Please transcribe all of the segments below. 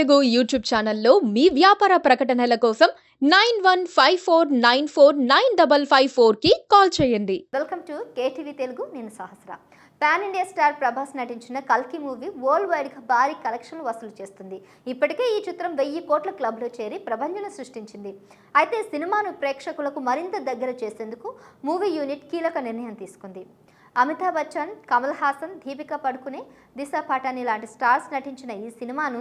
Telugu YouTube ఛానల్లో మీ వ్యాపార ప్రకటనల కోసం 9154949554 కి కాల్ చేయండి. Welcome to KTV Telugu. నేను సహస్ర. పాన్ ఇండియా స్టార్ ప్రభాస్ నటించిన కల్కి మూవీ వరల్డ్ వైడ్గా భారీ కలెక్షన్లు వసూలు చేస్తుంది. ఇప్పటికే ఈ చిత్రం 1000 కోట్ల క్లబ్లో చేరి ప్రపంచం సృష్టించింది. అయితే సినిమాను ప్రేక్షకులకు మరింత దగ్గర చేసేందుకు మూవీ యూనిట్ కీలక నిర్ణయం తీసుకుంది. అమితాబ్ బచ్చన్, కమల్ హాసన్, దీపికా పడుకునే, దిశా పటాని లాంటి స్టార్స్ నటించిన ఈ సినిమాను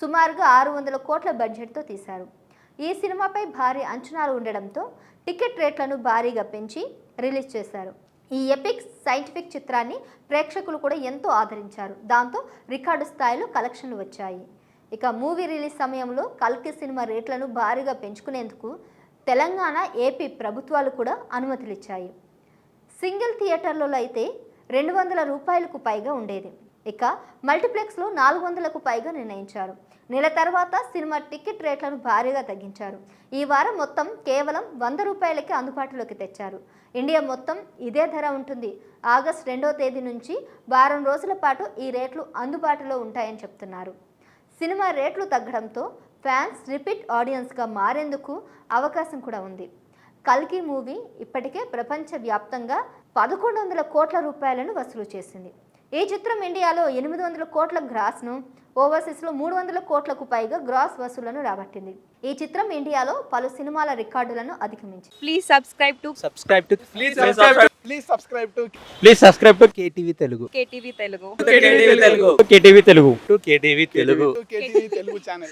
సుమారుగా 600 కోట్ల బడ్జెట్తో తీశారు. ఈ సినిమాపై భారీ అంచనాలు ఉండడంతో టికెట్ రేట్లను భారీగా పెంచి రిలీజ్ చేశారు. ఈ ఎపిక్ సైంటిఫిక్ చిత్రాన్ని ప్రేక్షకులు కూడా ఎంతో ఆదరించారు. దాంతో రికార్డు స్థాయిలో కలెక్షన్లు వచ్చాయి. ఇక మూవీ రిలీజ్ సమయంలో కల్కి సినిమా రేట్లను భారీగా పెంచుకునేందుకు తెలంగాణ, ఏపీ ప్రభుత్వాలు కూడా అనుమతులు ఇచ్చాయి. సింగిల్ థియేటర్లలో అయితే 200 రూపాయలకు పైగా ఉండేది. ఇక మల్టీప్లెక్స్లో 400కు పైగా నిర్ణయించారు. నెల తర్వాత సినిమా టికెట్ రేట్లను భారీగా తగ్గించారు. ఈ వారం మొత్తం కేవలం 100 రూపాయలకే అందుబాటులోకి తెచ్చారు. ఇండియా మొత్తం ఇదే ధర ఉంటుంది. ఆగస్టు 2వ తేదీ నుంచి వారం రోజుల పాటు ఈ రేట్లు అందుబాటులో ఉంటాయని చెప్తున్నారు. సినిమా రేట్లు తగ్గడంతో ఫ్యాన్స్ రిపీట్ ఆడియన్స్గా మారేందుకు అవకాశం కూడా ఉంది. కల్కి మూవీ ఇప్పటికే ప్రపంచవ్యాప్తంగా 1100 కోట్ల రూపాయలను వసూలు చేసింది. ఈ చిత్రం ఇండియాలో 800 కోట్ల గ్రాస్ను, ఓవర్సీస్లో 300 కోట్లకు పైగా గ్రాస్ వసూళ్లను రాబట్టింది. ఈ చిత్రం ఇండియాలో పలు సినిమాల రికార్డులను అధిగమించింది. Please subscribe to KTV Telugu. KTV Telugu channel.